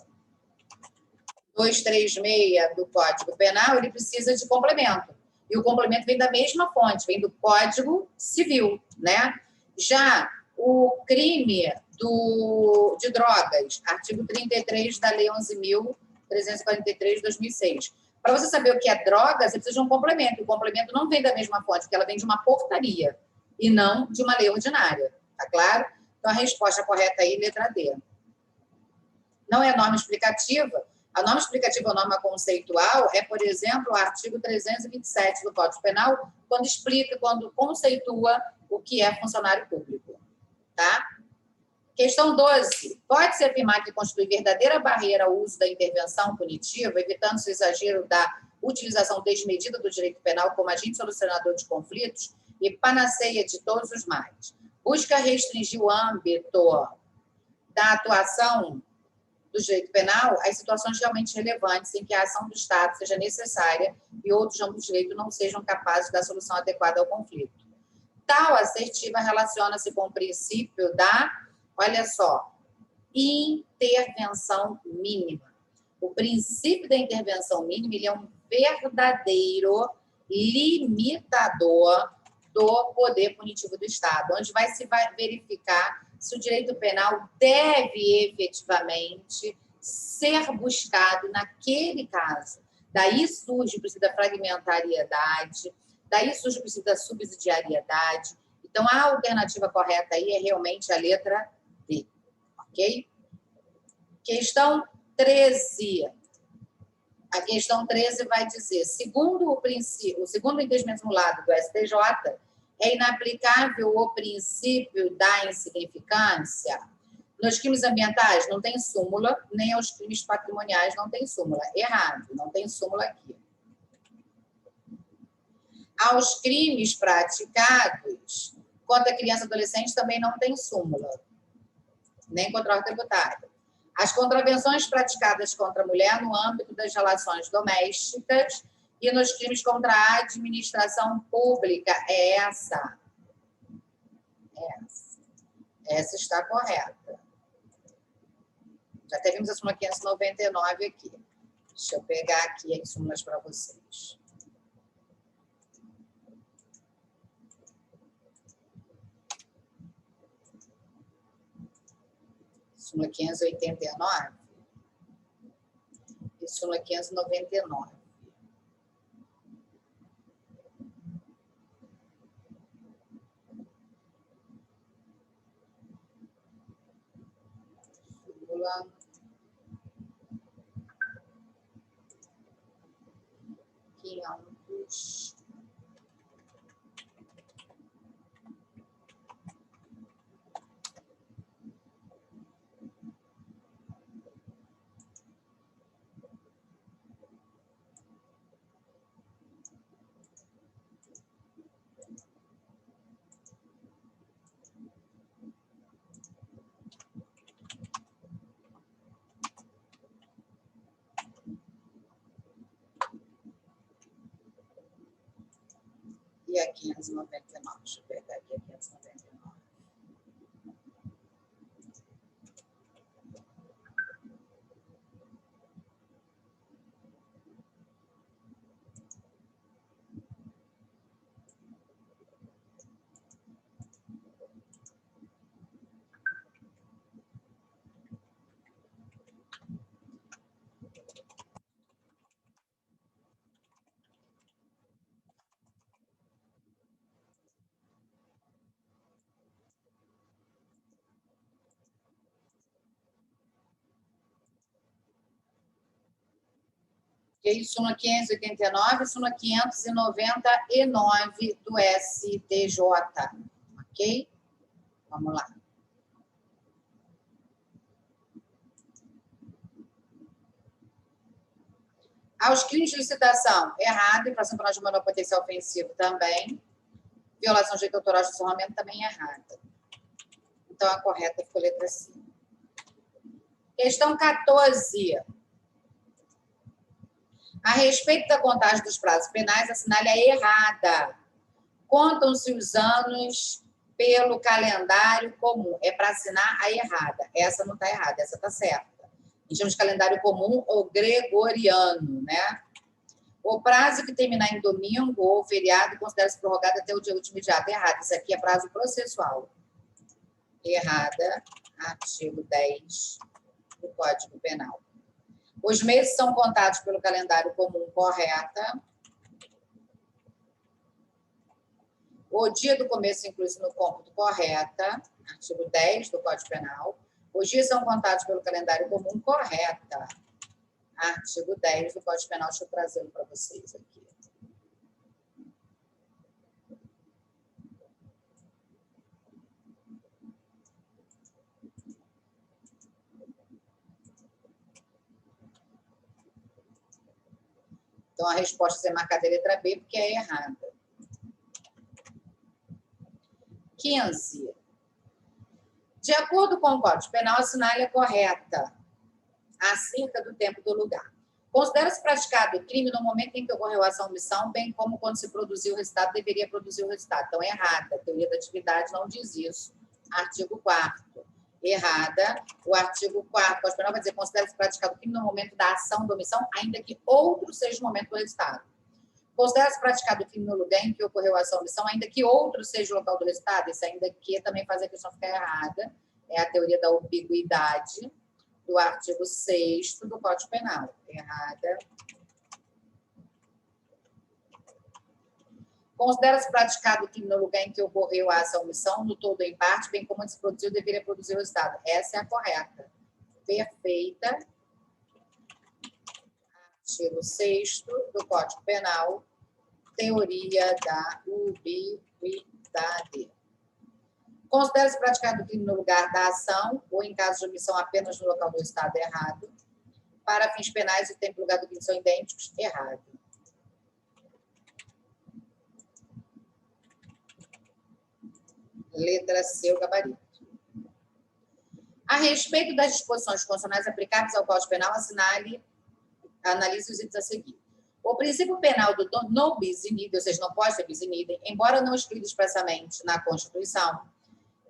236 do Código Penal, ele precisa de complemento. E o complemento vem da mesma fonte, vem do Código Civil, né? Já o crime de drogas, artigo 33 da Lei 11.343 de 2006. Para você saber o que é droga, você precisa de um complemento. O complemento não vem da mesma fonte, porque ela vem de uma portaria e não de uma lei ordinária. Tá claro? Então, a resposta correta aí, letra D. Não é norma explicativa. A norma explicativa ou norma conceitual é, por exemplo, o artigo 327 do Código Penal, quando explica, quando conceitua o que é funcionário público. Tá? Questão 12. Pode-se afirmar que constitui verdadeira barreira ao uso da intervenção punitiva, evitando-se o exagero da utilização desmedida do direito penal como agente solucionador de conflitos e panaceia de todos os males. Busca restringir o âmbito da atuação do direito penal às situações realmente relevantes em que a ação do Estado seja necessária e outros ramos do direito não sejam capazes de dar solução adequada ao conflito. Tal assertiva relaciona-se com o princípio da, olha só, intervenção mínima. O princípio da intervenção mínima ele é um verdadeiro limitador do poder punitivo do Estado, onde vai se verificar se o direito penal deve efetivamente ser buscado naquele caso. Daí surge o princípio da fragmentariedade, daí surge o princípio da subsidiariedade. Então, a alternativa correta aí é realmente a letra D, ok? Questão 13. A questão 13 vai dizer, segundo o princípio, o segundo entendimento simulado do STJ, é inaplicável o princípio da insignificância. Nos crimes ambientais não tem súmula, nem aos crimes patrimoniais não tem súmula. Errado, não tem súmula aqui. Aos crimes praticados contra criança e adolescente também não tem súmula, nem contra o tributário. As contravenções praticadas contra a mulher no âmbito das relações domésticas e nos crimes contra a administração pública. É essa. Essa está correta. Já temos a súmula 599 aqui. Deixa eu pegar aqui as súmulas para vocês. Súmula 589 e súmula 599. Súmula 500. E a 599. Deixa eu pegar aqui a 599. E aí, súmula 589 e súmula 599 do STJ. Ok? Vamos lá. Aos crimes de licitação, errado, infração penal de menor potencial ofensivo também. Violação de direito autoral de desarmamento também errada. Então, a correta ficou letra C. Questão 14. A respeito da contagem dos prazos penais, assinale a errada. Contam-se os anos pelo calendário comum. É para assinar a errada. Essa não está errada, essa está certa. A gente chama de calendário comum ou gregoriano, né? O prazo que terminar em domingo ou feriado considera-se prorrogado até o dia último imediato. Errado. Isso aqui é prazo processual. Errada. Artigo 10 do Código Penal. Os meses são contados pelo calendário comum. Correta. O dia do começo inclui-se no cômputo. Correta. Artigo 10 do Código Penal. Os dias são contados pelo calendário comum. Correta. Artigo 10 do Código Penal. Deixa eu trazê-lo para vocês aqui. Então, a resposta é marcada a letra B, porque é errada. 15. De acordo com o Código Penal, assinale a correta acerca do tempo do lugar. Considera-se praticado o crime no momento em que ocorreu a ação ou omissão, bem como quando se produziu o resultado, deveria produzir o resultado. Então, errada. A teoria da atividade não diz isso. Artigo 4º. Errada. O artigo 4º, o Código Penal vai dizer: considera-se praticado o crime no momento da ação ou da omissão, ainda que outro seja o momento do resultado. Considera-se praticado o crime no lugar em que ocorreu a ação ou omissão, ainda que outro seja o local do resultado. Isso ainda que também faz a questão ficar errada. É a teoria da ambiguidade do artigo 6º do Código Penal. Errada. Considera-se praticado o crime no lugar em que ocorreu a ação ou omissão, no todo ou em parte, bem como antes se produziu, deveria produzir o resultado. Essa é a correta. Perfeita. Artigo 6º do Código Penal. Teoria da ubiquidade. Considera-se praticado o crime no lugar da ação ou em caso de omissão apenas no local do Estado. Errado. Para fins penais, o tempo e o lugar do crime são idênticos. Errado. Letra C, o gabarito. A respeito das disposições constitucionais aplicáveis ao Código Penal, analise os itens a seguir. O princípio penal do non bis in idem, ou seja, não pode ser bis in idem, embora não escrito expressamente na Constituição,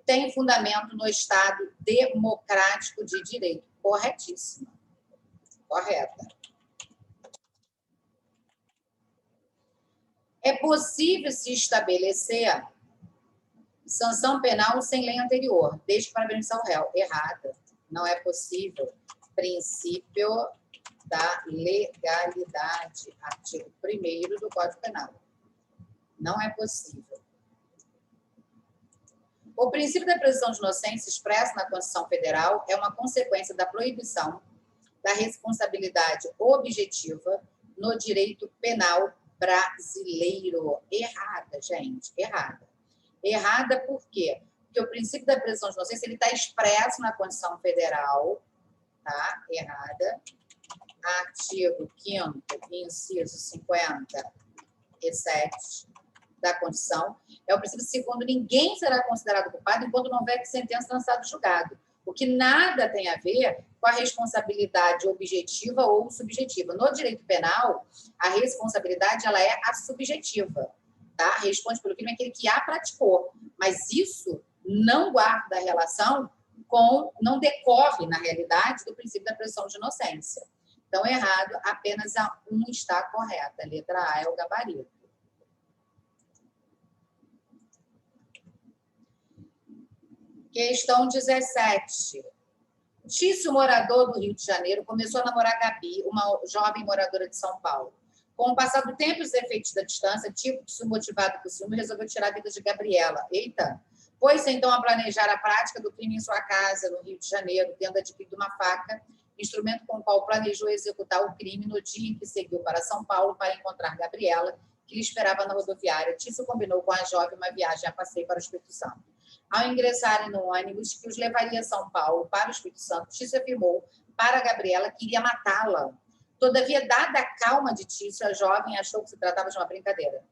tem fundamento no Estado democrático de direito. Corretíssima. Correta. É possível se estabelecer sanção penal sem lei anterior, desde para beneficiar o réu. Errada. Não é possível. Princípio da legalidade. Artigo 1º do Código Penal. Não é possível. O princípio da presunção de inocência expresso na Constituição Federal é uma consequência da proibição da responsabilidade objetiva no direito penal brasileiro. Errada, gente, errada. Errada por quê? Porque o princípio da presunção de inocência está expresso na Constituição Federal, tá? Errada. Artigo 5º, inciso 57 da Constituição. É o princípio segundo, ninguém será considerado culpado enquanto não houver sentença lançada julgado. O que nada tem a ver com a responsabilidade objetiva ou subjetiva. No direito penal, a responsabilidade ela é a subjetiva. Tá? Responde pelo crime aquele que a praticou. Mas isso não guarda relação com, não decorre, na realidade, do princípio da presunção de inocência. Então, errado, apenas a 1 está correta. A letra A é o gabarito. Questão 17. Tício, morador do Rio de Janeiro, começou a namorar Gabi, uma jovem moradora de São Paulo. Com o passar do tempo e os efeitos da distância, Tício, motivado por ciúme, resolveu tirar a vida de Gabriela. Eita! Pôs-se então a planejar a prática do crime em sua casa, no Rio de Janeiro, tendo adquirido uma faca, instrumento com o qual planejou executar o crime no dia em que seguiu para São Paulo para encontrar Gabriela, que lhe esperava na rodoviária. Tício combinou com a jovem uma viagem a passeio para o Espírito Santo. Ao ingressarem no ônibus que os levaria a São Paulo para o Espírito Santo, Tício afirmou para Gabriela que iria matá-la. Todavia, dada a calma de Tício, a jovem achou que se tratava de uma brincadeira.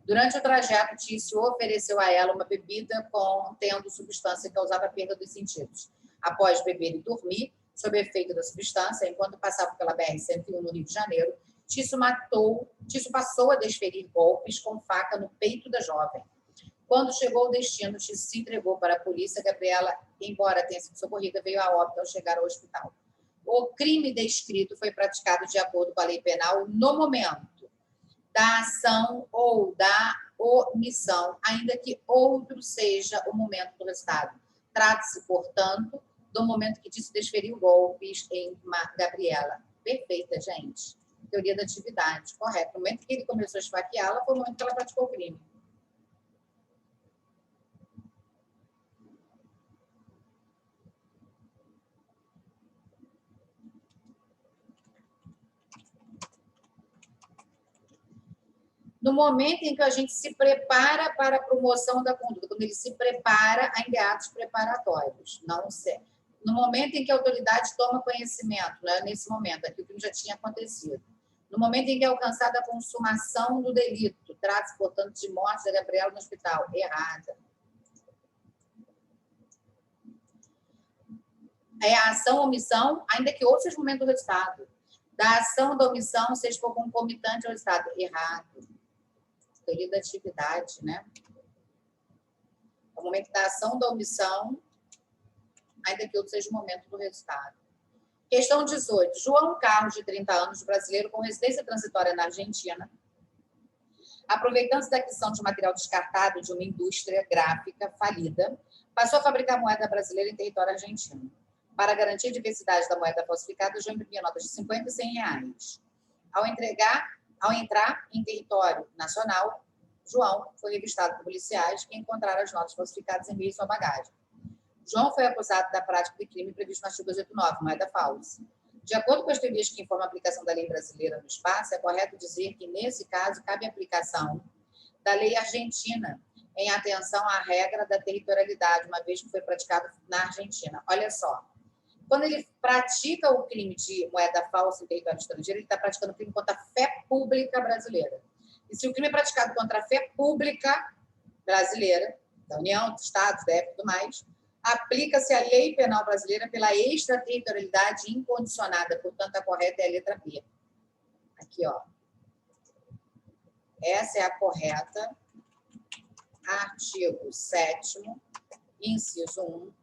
Durante o trajeto, Tício ofereceu a ela uma bebida contendo substância que causava perda dos sentidos. Após beber e dormir, sob efeito da substância, enquanto passava pela BR-101 no Rio de Janeiro, Tício passou a desferir golpes com faca no peito da jovem. Quando chegou ao destino, Tício se entregou para a polícia. Gabriela, embora tenha sido socorrida, veio a óbito ao chegar ao hospital. O crime descrito foi praticado de acordo com a lei penal no momento da ação ou da omissão, ainda que outro seja o momento do resultado. Trata-se, portanto, do momento que Tício desferiu golpes em Gabriela. Perfeita, gente. Teoria da atividade, correto. No momento que ele começou a esfaqueá-la, foi o momento que ela praticou o crime. No momento em que a gente se prepara para a promoção da conduta, quando ele se prepara, ainda há atos preparatórios. Não sei. No momento em que a autoridade toma conhecimento, né, nesse momento, aqui o crime já tinha acontecido. No momento em que é alcançada a consumação do delito, trata-se, portanto, de morte da Gabriela no hospital. Errada. É a ação ou omissão, ainda que outro seja o momento do resultado. Da ação ou da omissão, seja for concomitante ao resultado. Errado. Teoria da atividade, né? É o momento da ação da omissão, ainda que outro seja o momento do resultado. Questão 18. João Carlos, de 30 anos, brasileiro com residência transitória na Argentina, aproveitando-se da aquisição de material descartado de uma indústria gráfica falida, passou a fabricar moeda brasileira em território argentino. Para garantir a diversidade da moeda falsificada, João imprimia notas de 50 e 100 reais. Ao entrar em território nacional, João foi revistado por policiais que encontraram as notas falsificadas em meio à sua bagagem. João foi acusado da prática de crime previsto no artigo 289, moeda falsa. De acordo com as teorias que informam a aplicação da lei brasileira no espaço, é correto dizer que, nesse caso, cabe a aplicação da lei argentina, em atenção à regra da territorialidade, uma vez que foi praticado na Argentina. Olha só. Quando ele pratica o crime de moeda falsa em território estrangeiro, ele está praticando o crime contra a fé pública brasileira. E se o crime é praticado contra a fé pública brasileira, da União, dos Estados, da e tudo mais, Aplica-se a lei penal brasileira pela extraterritorialidade incondicionada, portanto, a correta é a letra B. Aqui, ó. Essa é a correta. Artigo 7º, inciso 1,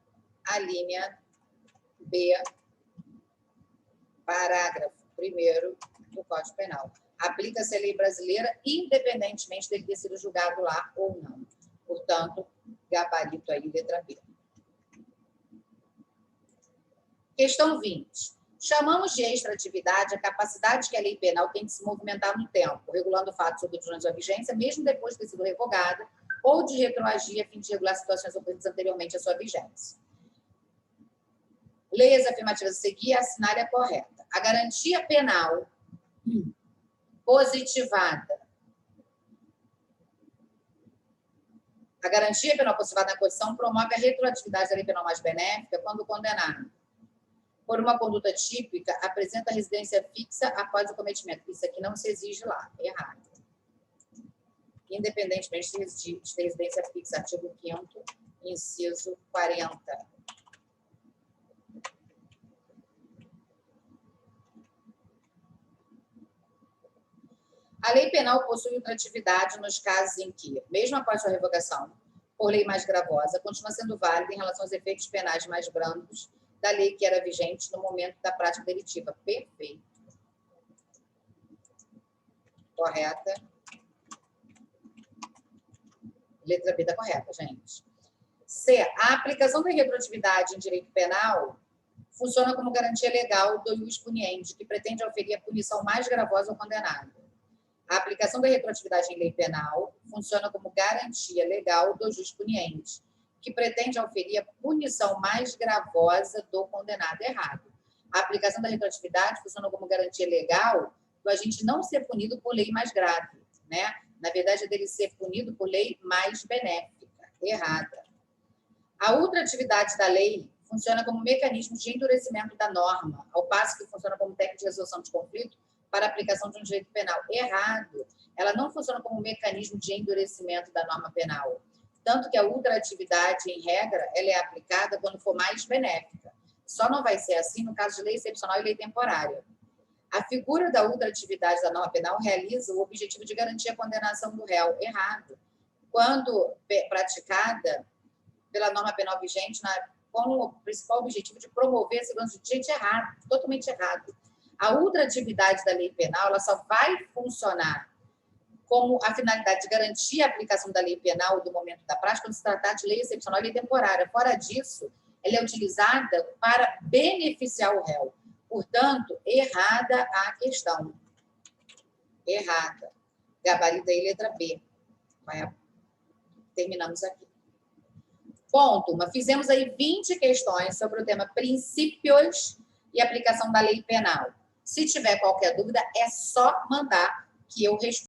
a linha B, parágrafo 1º do Código Penal. Aplica-se a lei brasileira, independentemente dele ter sido julgado lá ou não. Portanto, gabarito aí, letra B. Questão 20. Chamamos de extratividade a capacidade que a lei penal tem de se movimentar no tempo, regulando fatos oportunos à vigência, mesmo depois de ter sido revogada, ou de retroagir a fim de regular situações ocorridas anteriormente à sua vigência. Leia as afirmativas a seguir e assinale a correta. A garantia penal positivada. A garantia penal positivada na Constituição promove a retroatividade da lei penal mais benéfica quando o condenado, por uma conduta típica, apresenta residência fixa após o cometimento. Isso aqui não se exige lá, errado. Independentemente de residência fixa, artigo 5º, inciso 40. A lei penal possui ultratividade nos casos em que, mesmo após sua revogação, por lei mais gravosa, continua sendo válida em relação aos efeitos penais mais brandos da lei que era vigente no momento da prática delitiva. Perfeito. Correta. Letra B está correta, gente. C. A aplicação da retroatividade em direito penal funciona como garantia legal do ius puniendi, que pretende oferir a punição mais gravosa ao condenado. A aplicação da retroatividade em lei penal funciona como garantia legal do ius puniendi, que pretende oferir a punição mais gravosa do condenado. Errado. A aplicação da retroatividade funciona como garantia legal do agente não ser punido por lei mais grave, né? Na verdade, é dele ser punido por lei mais benéfica. Errada. A ultratividade da lei funciona como mecanismo de endurecimento da norma, ao passo que funciona como técnica de resolução de conflito para a aplicação de um direito penal. Errado. Ela não funciona como mecanismo de endurecimento da norma penal. Tanto que a ultratividade, em regra, ela é aplicada quando for mais benéfica. Só não vai ser assim no caso de lei excepcional e lei temporária. A figura da ultratividade da norma penal realiza o objetivo de garantir a condenação do réu. Errado. Quando praticada pela norma penal vigente, com o principal objetivo de promover a segurança do gente, errado, totalmente errado. A ultratividade da lei penal ela só vai funcionar como a finalidade de garantir a aplicação da lei penal do momento da prática, quando se tratar de lei excepcional e lei temporária. Fora disso, ela é utilizada para beneficiar o réu. Portanto, errada a questão. Errada. Gabarito aí, letra B. Terminamos aqui. Ponto 1. Fizemos aí 20 questões sobre o tema princípios e aplicação da lei penal. Se tiver qualquer dúvida, é só mandar que eu respondo.